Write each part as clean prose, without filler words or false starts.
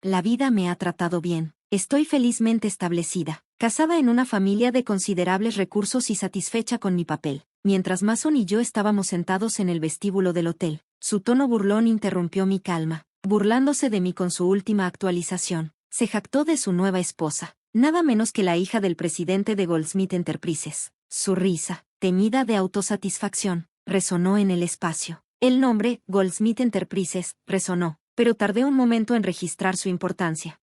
La vida me ha tratado bien. Estoy felizmente establecida, casada en una familia de considerables recursos y satisfecha con mi papel. Mientras Mason y yo estábamos sentados en el vestíbulo del hotel, su tono burlón interrumpió mi calma, burlándose de mí con su última actualización. Se jactó de su nueva esposa, nada menos que la hija del presidente de Goldsmith Enterprises. Su risa, teñida de autosatisfacción, resonó en el espacio. El nombre, Goldsmith Enterprises, resonó, pero tardé un momento en registrar su importancia.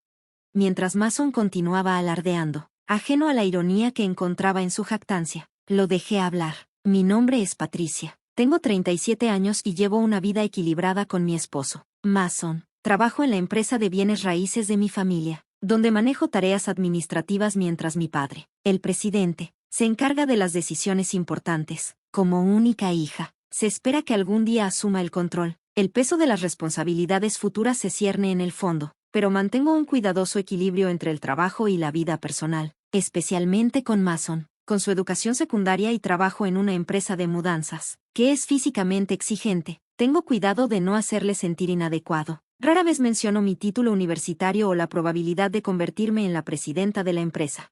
Mientras Mason continuaba alardeando, ajeno a la ironía que encontraba en su jactancia, lo dejé hablar. Mi nombre es Patricia. Tengo 37 años y llevo una vida equilibrada con mi esposo, Mason. Trabajo en la empresa de bienes raíces de mi familia, donde manejo tareas administrativas mientras mi padre, el presidente, se encarga de las decisiones importantes. Como única hija, se espera que algún día asuma el control. El peso de las responsabilidades futuras se cierne en el fondo, pero mantengo un cuidadoso equilibrio entre el trabajo y la vida personal, especialmente con Mason, con su educación secundaria y trabajo en una empresa de mudanzas, que es físicamente exigente. Tengo cuidado de no hacerle sentir inadecuado. Rara vez menciono mi título universitario o la probabilidad de convertirme en la presidenta de la empresa.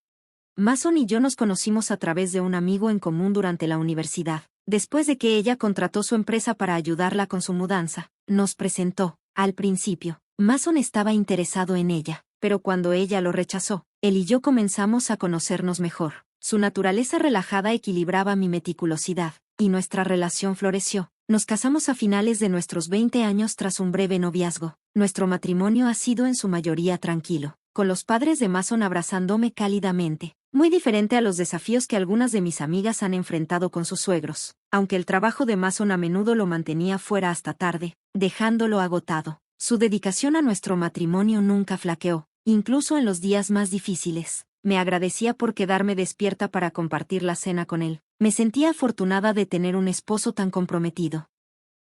Mason y yo nos conocimos a través de un amigo en común durante la universidad. Después de que ella contrató su empresa para ayudarla con su mudanza, nos presentó. Al principio, Mason estaba interesado en ella, pero cuando ella lo rechazó, él y yo comenzamos a conocernos mejor. Su naturaleza relajada equilibraba mi meticulosidad, y nuestra relación floreció. Nos casamos a finales de nuestros 20 años tras un breve noviazgo. Nuestro matrimonio ha sido en su mayoría tranquilo, con los padres de Mason abrazándome cálidamente. Muy diferente a los desafíos que algunas de mis amigas han enfrentado con sus suegros, aunque el trabajo de Mason a menudo lo mantenía fuera hasta tarde, dejándolo agotado. Su dedicación a nuestro matrimonio nunca flaqueó, incluso en los días más difíciles. Me agradecía por quedarme despierta para compartir la cena con él. Me sentía afortunada de tener un esposo tan comprometido.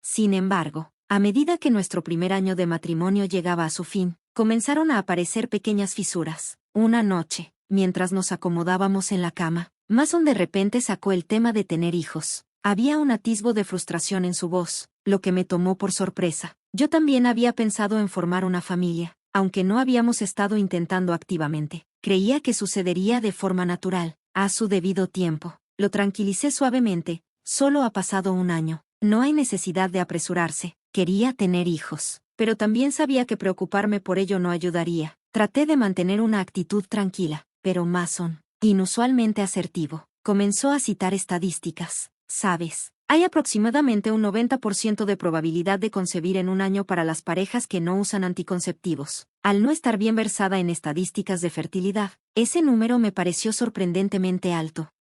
Sin embargo, a medida que nuestro primer año de matrimonio llegaba a su fin, comenzaron a aparecer pequeñas fisuras. Una noche, mientras nos acomodábamos en la cama, Mason de repente sacó el tema de tener hijos. Había un atisbo de frustración en su voz, lo que me tomó por sorpresa. Yo también había pensado en formar una familia, aunque no habíamos estado intentando activamente. Creía que sucedería de forma natural, a su debido tiempo. Lo tranquilicé suavemente. Solo ha pasado un año. No hay necesidad de apresurarse. Quería tener hijos, pero también sabía que preocuparme por ello no ayudaría. Traté de mantener una actitud tranquila, pero Mason, inusualmente asertivo, comenzó a citar estadísticas. ¿Sabes? Hay aproximadamente un 90% de probabilidad de concebir en un año para las parejas que no usan anticonceptivos. Al no estar bien versada en estadísticas de fertilidad, ese número me pareció sorprendentemente alto.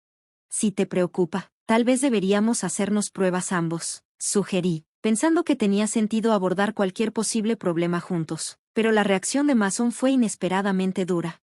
Si te preocupa, tal vez deberíamos hacernos pruebas ambos, sugerí, pensando que tenía sentido abordar cualquier posible problema juntos. Pero la reacción de Mason fue inesperadamente dura.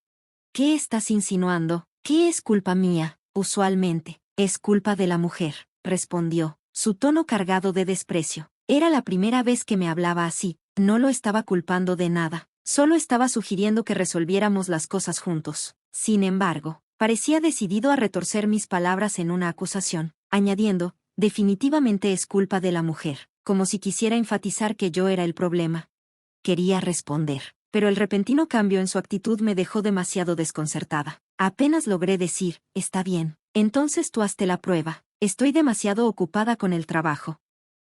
¿Qué estás insinuando? ¿Qué es culpa mía? Usualmente, es culpa de la mujer, respondió, su tono cargado de desprecio. Era la primera vez que me hablaba así. No lo estaba culpando de nada, solo estaba sugiriendo que resolviéramos las cosas juntos. Sin embargo, parecía decidido a retorcer mis palabras en una acusación, añadiendo, definitivamente es culpa de la mujer, como si quisiera enfatizar que yo era el problema. Quería responder, pero el repentino cambio en su actitud me dejó demasiado desconcertada. Apenas logré decir, está bien, entonces tú hazte la prueba. Estoy demasiado ocupada con el trabajo.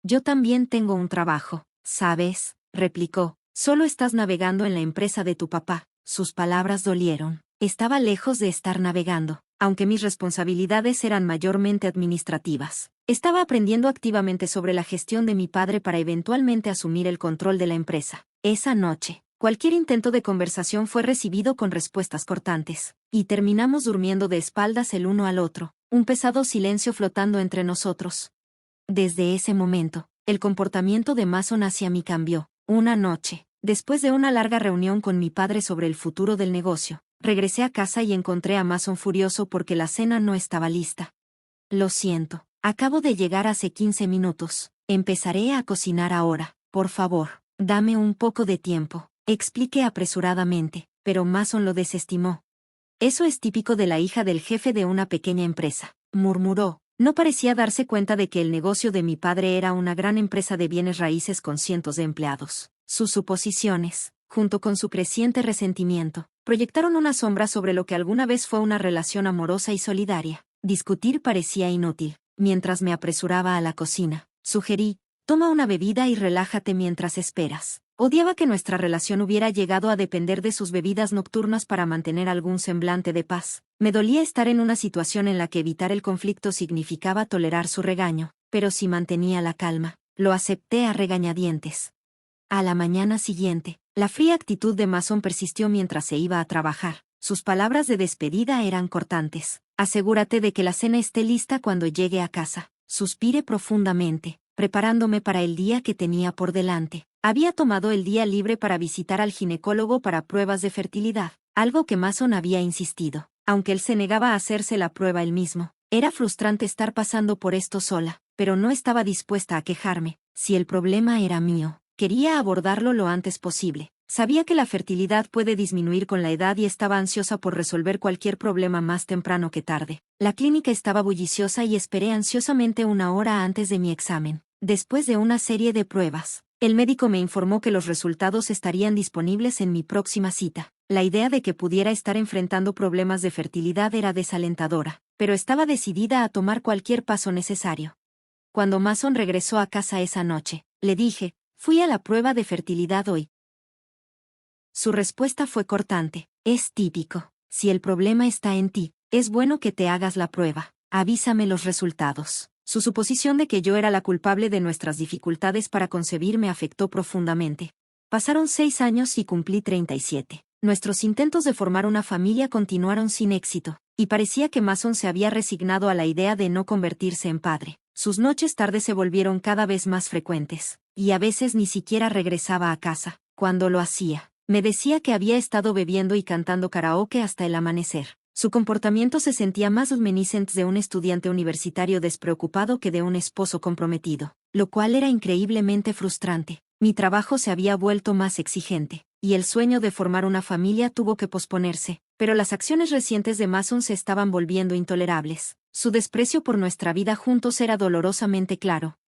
Yo también tengo un trabajo, ¿sabes? Replicó. Solo estás navegando en la empresa de tu papá. Sus palabras dolieron. Estaba lejos de estar navegando, aunque mis responsabilidades eran mayormente administrativas. Estaba aprendiendo activamente sobre la gestión de mi padre para eventualmente asumir el control de la empresa. Esa noche, cualquier intento de conversación fue recibido con respuestas cortantes, y terminamos durmiendo de espaldas el uno al otro, un pesado silencio flotando entre nosotros. Desde ese momento, el comportamiento de Mason hacia mí cambió. Una noche, después de una larga reunión con mi padre sobre el futuro del negocio, regresé a casa y encontré a Mason furioso porque la cena no estaba lista. Lo siento, acabo de llegar hace 15 minutos. Empezaré a cocinar ahora. Por favor, dame un poco de tiempo, expliqué apresuradamente, pero Mason lo desestimó. Eso es típico de la hija del jefe de una pequeña empresa, murmuró. No parecía darse cuenta de que el negocio de mi padre era una gran empresa de bienes raíces con cientos de empleados. Sus suposiciones, junto con su creciente resentimiento, proyectaron una sombra sobre lo que alguna vez fue una relación amorosa y solidaria. Discutir parecía inútil. Mientras me apresuraba a la cocina, sugerí: toma una bebida y relájate mientras esperas. Odiaba que nuestra relación hubiera llegado a depender de sus bebidas nocturnas para mantener algún semblante de paz. Me dolía estar en una situación en la que evitar el conflicto significaba tolerar su regaño, pero si mantenía la calma, lo acepté a regañadientes. A la mañana siguiente, la fría actitud de Mason persistió mientras se iba a trabajar. Sus palabras de despedida eran cortantes. Asegúrate de que la cena esté lista cuando llegue a casa. Suspiré profundamente, preparándome para el día que tenía por delante. Había tomado el día libre para visitar al ginecólogo para pruebas de fertilidad, algo que Mason había insistido, aunque él se negaba a hacerse la prueba él mismo. Era frustrante estar pasando por esto sola, pero no estaba dispuesta a quejarme. Si el problema era mío, quería abordarlo lo antes posible. Sabía que la fertilidad puede disminuir con la edad y estaba ansiosa por resolver cualquier problema más temprano que tarde. La clínica estaba bulliciosa y esperé ansiosamente una hora antes de mi examen. Después de una serie de pruebas, el médico me informó que los resultados estarían disponibles en mi próxima cita. La idea de que pudiera estar enfrentando problemas de fertilidad era desalentadora, pero estaba decidida a tomar cualquier paso necesario. Cuando Mason regresó a casa esa noche, le dije: fui a la prueba de fertilidad hoy. Su respuesta fue cortante: es típico. Si el problema está en ti, es bueno que te hagas la prueba. Avísame los resultados. Su suposición de que yo era la culpable de nuestras dificultades para concebir me afectó profundamente. Pasaron 6 años y cumplí 37. Nuestros intentos de formar una familia continuaron sin éxito, y parecía que Mason se había resignado a la idea de no convertirse en padre. Sus noches tardes se volvieron cada vez más frecuentes, y a veces ni siquiera regresaba a casa. Cuando lo hacía, me decía que había estado bebiendo y cantando karaoke hasta el amanecer. Su comportamiento se sentía más reminiscente de un estudiante universitario despreocupado que de un esposo comprometido, lo cual era increíblemente frustrante. Mi trabajo se había vuelto más exigente, y el sueño de formar una familia tuvo que posponerse, pero las acciones recientes de Mason se estaban volviendo intolerables. Su desprecio por nuestra vida juntos era dolorosamente claro.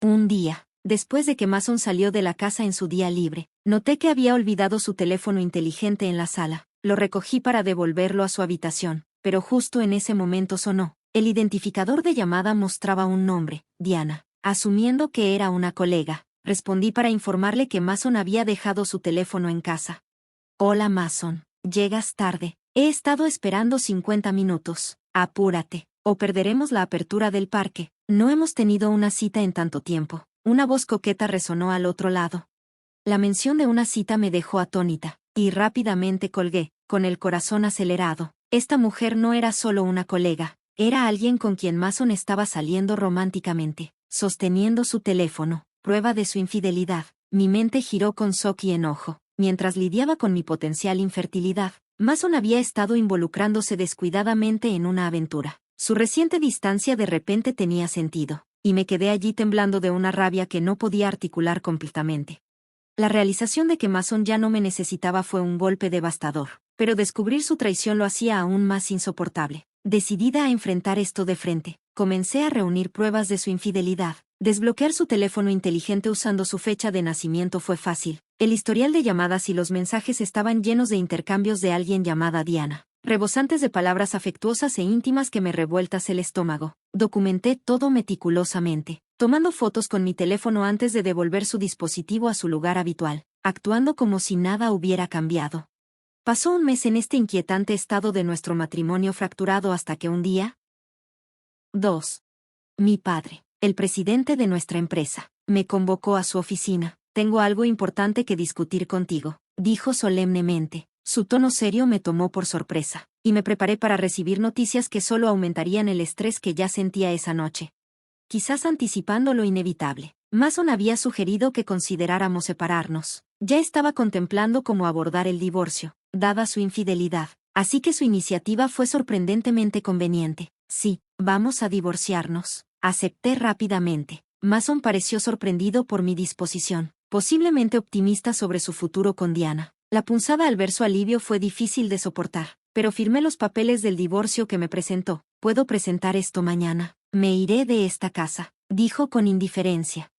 Un día, después de que Mason salió de la casa en su día libre, noté que había olvidado su teléfono inteligente en la sala. Lo recogí para devolverlo a su habitación, pero justo en ese momento sonó. El identificador de llamada mostraba un nombre: Diana. Asumiendo que era una colega, respondí para informarle que Mason había dejado su teléfono en casa. Hola Mason, llegas tarde. He estado esperando 50 minutos. Apúrate, o perderemos la apertura del parque. No hemos tenido una cita en tanto tiempo. Una voz coqueta resonó al otro lado. La mención de una cita me dejó atónita, y rápidamente colgué, con el corazón acelerado. Esta mujer no era solo una colega, era alguien con quien Mason estaba saliendo románticamente, sosteniendo su teléfono, prueba de su infidelidad. Mi mente giró con shock y enojo. Mientras lidiaba con mi potencial infertilidad, Mason había estado involucrándose descuidadamente en una aventura. Su reciente distancia de repente tenía sentido, y me quedé allí temblando de una rabia que no podía articular completamente. La realización de que Mason ya no me necesitaba fue un golpe devastador, pero descubrir su traición lo hacía aún más insoportable. Decidida a enfrentar esto de frente, comencé a reunir pruebas de su infidelidad. Desbloquear su teléfono inteligente usando su fecha de nacimiento fue fácil. El historial de llamadas y los mensajes estaban llenos de intercambios de alguien llamada Diana, rebosantes de palabras afectuosas e íntimas que me revueltas el estómago. Documenté todo meticulosamente, tomando fotos con mi teléfono antes de devolver su dispositivo a su lugar habitual, actuando como si nada hubiera cambiado. Pasó un mes en este inquietante estado de nuestro matrimonio fracturado hasta que un día... 2. Mi padre, el presidente de nuestra empresa, me convocó a su oficina. Tengo algo importante que discutir contigo, dijo solemnemente. Su tono serio me tomó por sorpresa, y me preparé para recibir noticias que solo aumentarían el estrés que ya sentía esa noche. Quizás anticipando lo inevitable, Mason había sugerido que consideráramos separarnos. Ya estaba contemplando cómo abordar el divorcio, dada su infidelidad, así que su iniciativa fue sorprendentemente conveniente. Sí, vamos a divorciarnos, acepté rápidamente. Mason pareció sorprendido por mi disposición, posiblemente optimista sobre su futuro con Diana. La punzada al ver su alivio fue difícil de soportar, pero firmé los papeles del divorcio que me presentó. ¿Puedo presentar esto mañana? Me iré de esta casa, dijo con indiferencia.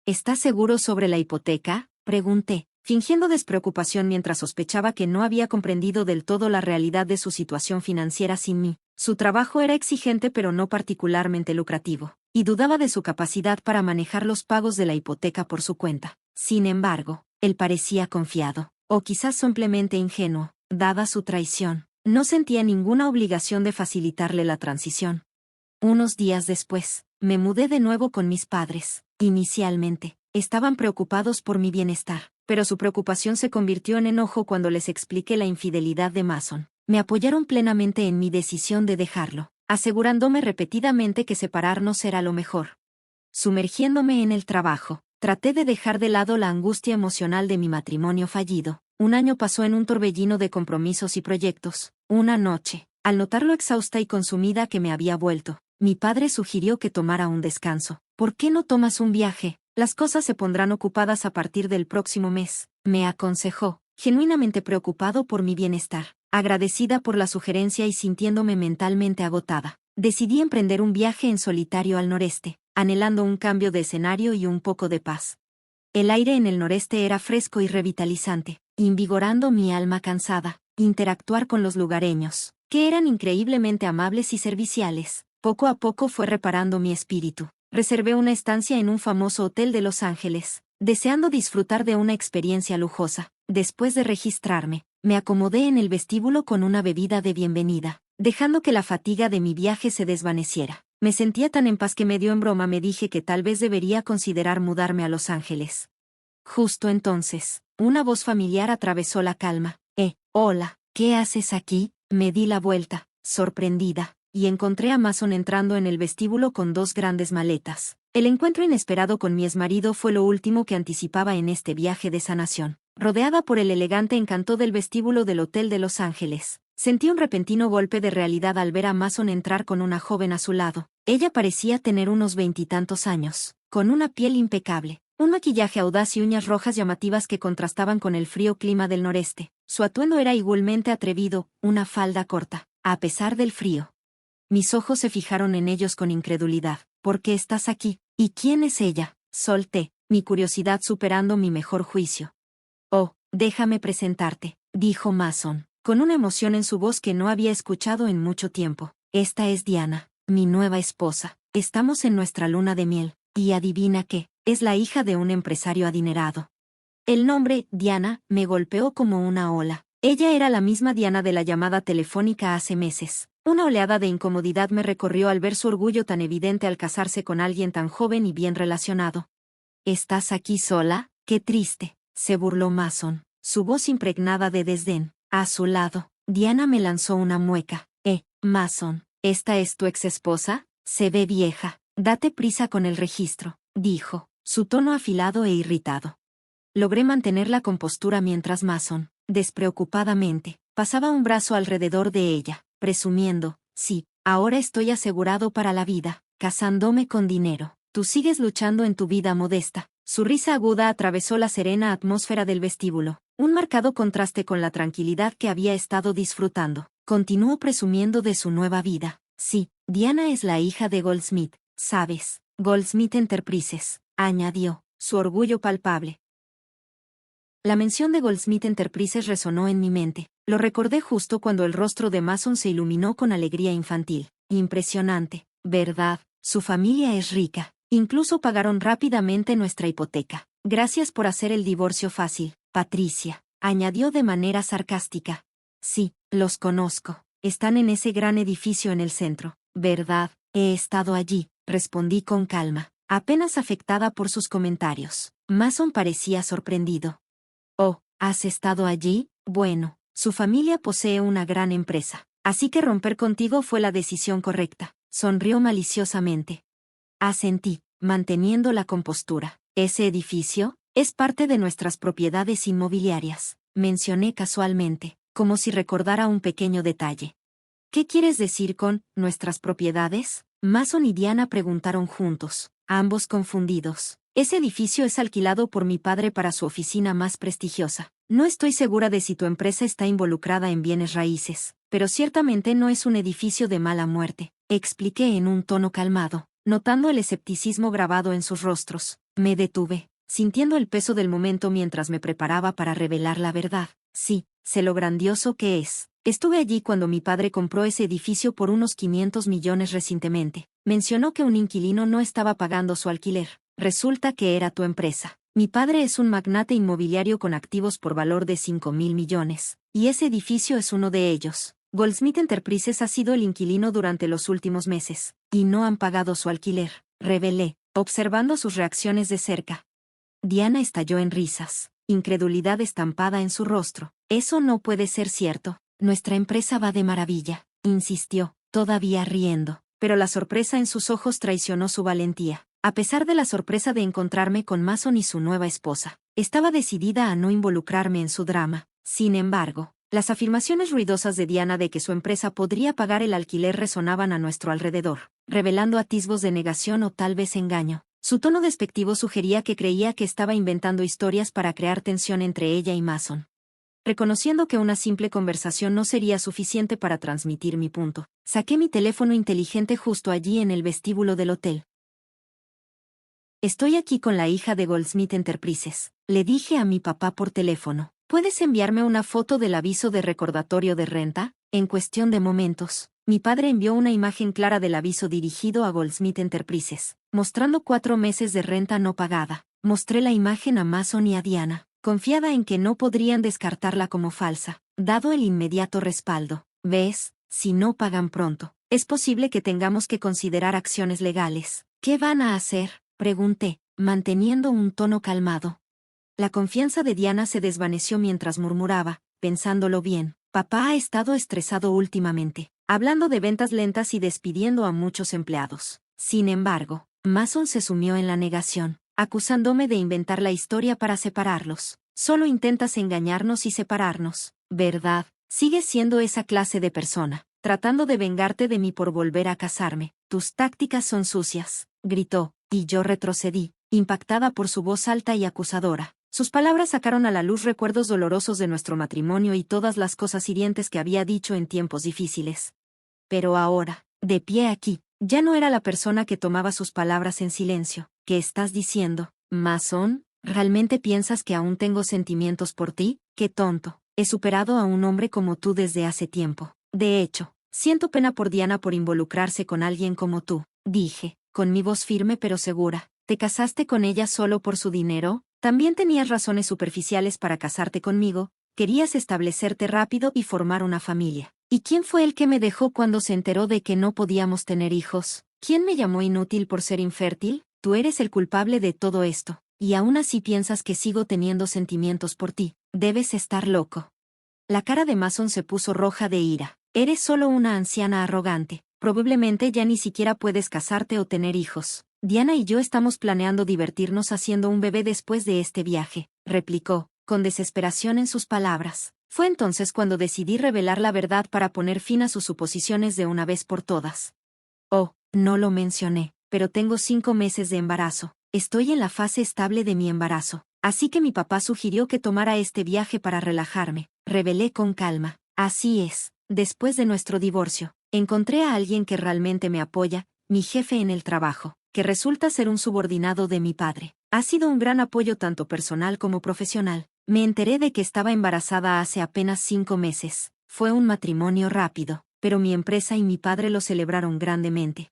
¿Estás seguro sobre la hipoteca?, pregunté. fingiendo despreocupación mientras sospechaba que no había comprendido del todo la realidad de su situación financiera sin mí. Su trabajo era exigente pero no particularmente lucrativo, y dudaba de su capacidad para manejar los pagos de la hipoteca por su cuenta. Sin embargo, él parecía confiado, o quizás simplemente ingenuo, dada su traición. No sentía ninguna obligación de facilitarle la transición. Unos días después, me mudé de nuevo con mis padres. Inicialmente, estaban preocupados por mi bienestar, pero su preocupación se convirtió en enojo cuando les expliqué la infidelidad de Mason. Me apoyaron plenamente en mi decisión de dejarlo, asegurándome repetidamente que separarnos era lo mejor. Sumergiéndome en el trabajo, traté de dejar de lado la angustia emocional de mi matrimonio fallido. Un año pasó en un torbellino de compromisos y proyectos. Una noche, al notar lo exhausta y consumida que me había vuelto, mi padre sugirió que tomara un descanso. ¿Por qué no tomas un viaje? Las cosas se pondrán ocupadas a partir del próximo mes, me aconsejó, genuinamente preocupado por mi bienestar. Agradecida por la sugerencia y sintiéndome mentalmente agotada, decidí emprender un viaje en solitario al noreste, anhelando un cambio de escenario y un poco de paz. El aire en el noreste era fresco y revitalizante, invigorando mi alma cansada. Interactuar con los lugareños, que eran increíblemente amables y serviciales, poco a poco fue reparando mi espíritu. Reservé una estancia en un famoso hotel de Los Ángeles, deseando disfrutar de una experiencia lujosa. Después de registrarme, me acomodé en el vestíbulo con una bebida de bienvenida, dejando que la fatiga de mi viaje se desvaneciera. Me sentía tan en paz que medio en broma me dije que tal vez debería considerar mudarme a Los Ángeles. Justo entonces, una voz familiar atravesó la calma. Hola, ¿qué haces aquí? Me di la vuelta, sorprendida, y encontré a Mason entrando en el vestíbulo con 2 grandes maletas. El encuentro inesperado con mi exmarido fue lo último que anticipaba en este viaje de sanación. Rodeada por el elegante encanto del vestíbulo del Hotel de Los Ángeles, sentí un repentino golpe de realidad al ver a Mason entrar con una joven a su lado. Ella parecía tener unos 20 y tantos años, con una piel impecable, un maquillaje audaz y uñas rojas llamativas que contrastaban con el frío clima del noreste. Su atuendo era igualmente atrevido, una falda corta, a pesar del frío. Mis ojos se fijaron en ellos con incredulidad. ¿Por qué estás aquí? ¿Y quién es ella? Solté, mi curiosidad superando mi mejor juicio. Oh, déjame presentarte, dijo Mason, con una emoción en su voz que no había escuchado en mucho tiempo. Esta es Diana, mi nueva esposa. Estamos en nuestra luna de miel, y adivina qué, es la hija de un empresario adinerado. El nombre, Diana, me golpeó como una ola. Ella era la misma Diana de la llamada telefónica hace meses. Una oleada de incomodidad me recorrió al ver su orgullo tan evidente al casarse con alguien tan joven y bien relacionado. ¿Estás aquí sola? ¡Qué triste!, se burló Mason, su voz impregnada de desdén. A su lado, Diana me lanzó una mueca. Mason, ¿esta es tu exesposa? Se ve vieja. Date prisa con el registro, dijo, su tono afilado e irritado. Logré mantener la compostura mientras Mason, despreocupadamente, pasaba un brazo alrededor de ella, presumiendo, sí, ahora estoy asegurado para la vida, casándome con dinero. Tú sigues luchando en tu vida modesta. Su risa aguda atravesó la serena atmósfera del vestíbulo, un marcado contraste con la tranquilidad que había estado disfrutando. Continuó presumiendo de su nueva vida. Sí, Diana es la hija de Goldsmith, ¿sabes? Goldsmith Enterprises, añadió, su orgullo palpable. La mención de Goldsmith Enterprises resonó en mi mente. Lo recordé justo cuando el rostro de Mason se iluminó con alegría infantil. Impresionante, ¿verdad? Su familia es rica. Incluso pagaron rápidamente nuestra hipoteca. Gracias por hacer el divorcio fácil, Patricia, añadió de manera sarcástica. Sí, los conozco. Están en ese gran edificio en el centro. ¿Verdad? He estado allí, respondí con calma, apenas afectada por sus comentarios. Mason parecía sorprendido. Oh, ¿has estado allí? Bueno, su familia posee una gran empresa, así que romper contigo fue la decisión correcta. Sonrió maliciosamente. Asentí, manteniendo la compostura. Ese edificio es parte de nuestras propiedades inmobiliarias, mencioné casualmente, como si recordara un pequeño detalle. ¿Qué quieres decir con nuestras propiedades? Mason y Diana preguntaron juntos, ambos confundidos. Ese edificio es alquilado por mi padre para su oficina más prestigiosa. No estoy segura de si tu empresa está involucrada en bienes raíces, pero ciertamente no es un edificio de mala muerte, expliqué en un tono calmado, notando el escepticismo grabado en sus rostros. Me detuve. sintiendo el peso del momento mientras me preparaba para revelar la verdad. Sí, sé lo grandioso que es. Estuve allí cuando mi padre compró ese edificio por unos 500 millones recientemente. Mencionó que un inquilino no estaba pagando su alquiler. Resulta que era tu empresa. Mi padre es un magnate inmobiliario con activos por valor de 5.000 millones. Y ese edificio es uno de ellos. Goldsmith Enterprises ha sido el inquilino durante los últimos meses. Y no han pagado su alquiler, revelé, observando sus reacciones de cerca. Diana estalló en risas, incredulidad estampada en su rostro. Eso no puede ser cierto. Nuestra empresa va de maravilla, insistió, todavía riendo. Pero la sorpresa en sus ojos traicionó su valentía. A pesar de la sorpresa de encontrarme con Mason y su nueva esposa, estaba decidida a no involucrarme en su drama. Sin embargo, las afirmaciones ruidosas de Diana de que su empresa podría pagar el alquiler resonaban a nuestro alrededor, revelando atisbos de negación o tal vez engaño. Su tono despectivo sugería que creía que estaba inventando historias para crear tensión entre ella y Mason. Reconociendo que una simple conversación no sería suficiente para transmitir mi punto, saqué mi teléfono inteligente justo allí en el vestíbulo del hotel. Estoy aquí con la hija de Goldsmith Enterprises, le dije a mi papá por teléfono. ¿Puedes enviarme una foto del aviso de recordatorio de renta? En cuestión de momentos, mi padre envió una imagen clara del aviso dirigido a Goldsmith Enterprises, mostrando 4 meses de renta no pagada. Mostré la imagen a Mason y a Diana, confiada en que no podrían descartarla como falsa, dado el inmediato respaldo. ¿Ves? Si no pagan pronto, es posible que tengamos que considerar acciones legales. ¿Qué van a hacer?, pregunté, manteniendo un tono calmado. La confianza de Diana se desvaneció mientras murmuraba, pensándolo bien. Papá ha estado estresado últimamente, hablando de ventas lentas y despidiendo a muchos empleados. Sin embargo, Mason se sumió en la negación, acusándome de inventar la historia para separarlos. Solo intentas engañarnos y separarnos, ¿verdad? Sigues siendo esa clase de persona, tratando de vengarte de mí por volver a casarme. Tus tácticas son sucias, gritó, y yo retrocedí, impactada por su voz alta y acusadora. Sus palabras sacaron a la luz recuerdos dolorosos de nuestro matrimonio y todas las cosas hirientes que había dicho en tiempos difíciles. Pero ahora, de pie aquí, ya no era la persona que tomaba sus palabras en silencio. ¿Qué estás diciendo, Mason? ¿Realmente piensas que aún tengo sentimientos por ti? ¡Qué tonto! He superado a un hombre como tú desde hace tiempo. De hecho, siento pena por Diana por involucrarse con alguien como tú, dije, con mi voz firme pero segura. ¿Te casaste con ella solo por su dinero? También tenías razones superficiales para casarte conmigo, querías establecerte rápido y formar una familia. ¿Y quién fue el que me dejó cuando se enteró de que no podíamos tener hijos? ¿Quién me llamó inútil por ser infértil? Tú eres el culpable de todo esto, y aún así piensas que sigo teniendo sentimientos por ti. Debes estar loco. La cara de Mason se puso roja de ira. Eres solo una anciana arrogante. Probablemente ya ni siquiera puedes casarte o tener hijos. Diana y yo estamos planeando divertirnos haciendo un bebé después de este viaje, replicó, con desesperación en sus palabras. Fue entonces cuando decidí revelar la verdad para poner fin a sus suposiciones de una vez por todas. Oh, no lo mencioné, pero tengo 5 meses de embarazo. Estoy en la fase estable de mi embarazo, así que mi papá sugirió que tomara este viaje para relajarme, revelé con calma. Así es, después de nuestro divorcio, encontré a alguien que realmente me apoya, mi jefe en el trabajo, que resulta ser un subordinado de mi padre. Ha sido un gran apoyo tanto personal como profesional. Me enteré de que estaba embarazada hace apenas 5 meses. Fue un matrimonio rápido, pero mi empresa y mi padre lo celebraron grandemente.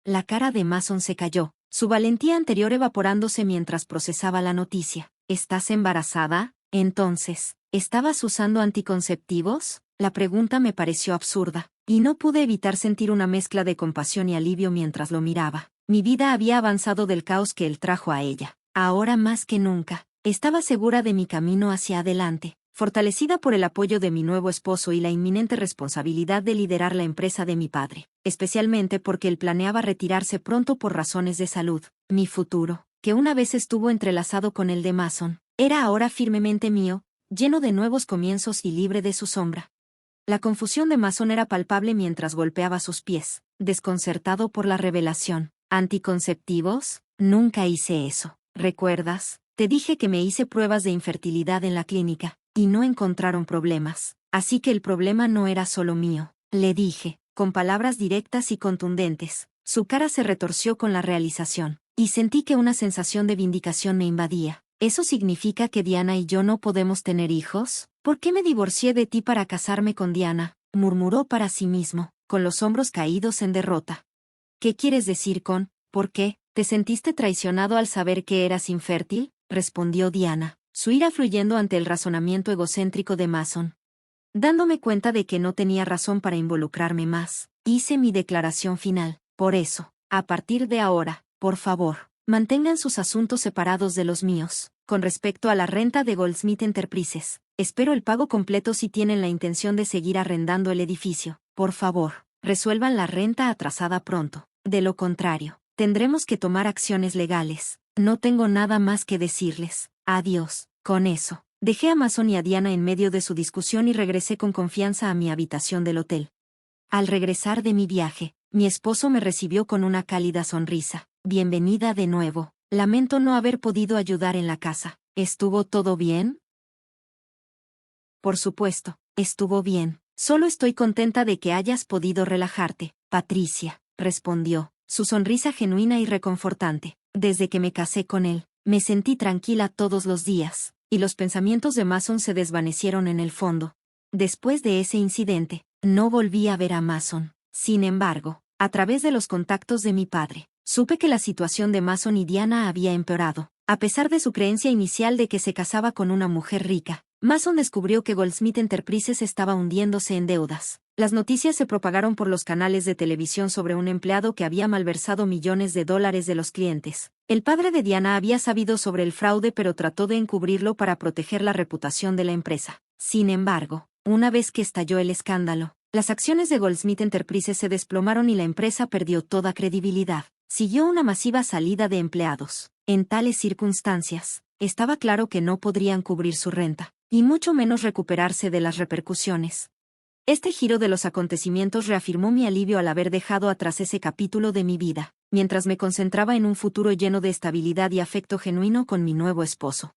La cara de Mason se cayó, su valentía anterior evaporándose mientras procesaba la noticia. ¿Estás embarazada? Entonces, ¿estabas usando anticonceptivos? La pregunta me pareció absurda, y no pude evitar sentir una mezcla de compasión y alivio mientras lo miraba. Mi vida había avanzado del caos que él trajo a ella. Ahora más que nunca, estaba segura de mi camino hacia adelante, fortalecida por el apoyo de mi nuevo esposo y la inminente responsabilidad de liderar la empresa de mi padre, especialmente porque él planeaba retirarse pronto por razones de salud. Mi futuro, que una vez estuvo entrelazado con el de Mason, era ahora firmemente mío, lleno de nuevos comienzos y libre de su sombra. La confusión de Mason era palpable mientras golpeaba sus pies, desconcertado por la revelación. ¿Anticonceptivos? Nunca hice eso. ¿Recuerdas? Te dije que me hice pruebas de infertilidad en la clínica, y no encontraron problemas. Así que el problema no era solo mío, le dije, con palabras directas y contundentes. Su cara se retorció con la realización. y sentí que una sensación de vindicación me invadía. ¿Eso significa que Diana y yo no podemos tener hijos? ¿Por qué me divorcié de ti para casarme con Diana?, murmuró para sí mismo, con los hombros caídos en derrota. ¿Qué quieres decir con, por qué? ¿Te sentiste traicionado al saber que eras infértil?, respondió Diana, su ira fluyendo ante el razonamiento egocéntrico de Mason. Dándome cuenta de que no tenía razón para involucrarme más, hice mi declaración final. Por eso, a partir de ahora, por favor, mantengan sus asuntos separados de los míos. Con respecto a la renta de Goldsmith Enterprises, espero el pago completo si tienen la intención de seguir arrendando el edificio. Por favor, resuelvan la renta atrasada pronto. De lo contrario, tendremos que tomar acciones legales. No tengo nada más que decirles. Adiós. Con eso, dejé a Mason y a Diana en medio de su discusión y regresé con confianza a mi habitación del hotel. Al regresar de mi viaje, mi esposo me recibió con una cálida sonrisa. Bienvenida de nuevo. Lamento no haber podido ayudar en la casa. ¿Estuvo todo bien? Por supuesto, estuvo bien. Solo estoy contenta de que hayas podido relajarte, Patricia, respondió, su sonrisa genuina y reconfortante. Desde que me casé con él, me sentí tranquila todos los días, y los pensamientos de Mason se desvanecieron en el fondo. Después de ese incidente, no volví a ver a Mason. Sin embargo, a través de los contactos de mi padre, supe que la situación de Mason y Diana había empeorado. A pesar de su creencia inicial de que se casaba con una mujer rica, Mason descubrió que Goldsmith Enterprises estaba hundiéndose en deudas. Las noticias se propagaron por los canales de televisión sobre un empleado que había malversado millones de dólares de los clientes. El padre de Diana había sabido sobre el fraude pero trató de encubrirlo para proteger la reputación de la empresa. Sin embargo, una vez que estalló el escándalo, las acciones de Goldsmith Enterprises se desplomaron y la empresa perdió toda credibilidad. Siguió una masiva salida de empleados. En tales circunstancias, estaba claro que no podrían cubrir su renta, y mucho menos recuperarse de las repercusiones. Este giro de los acontecimientos reafirmó mi alivio al haber dejado atrás ese capítulo de mi vida, mientras me concentraba en un futuro lleno de estabilidad y afecto genuino con mi nuevo esposo.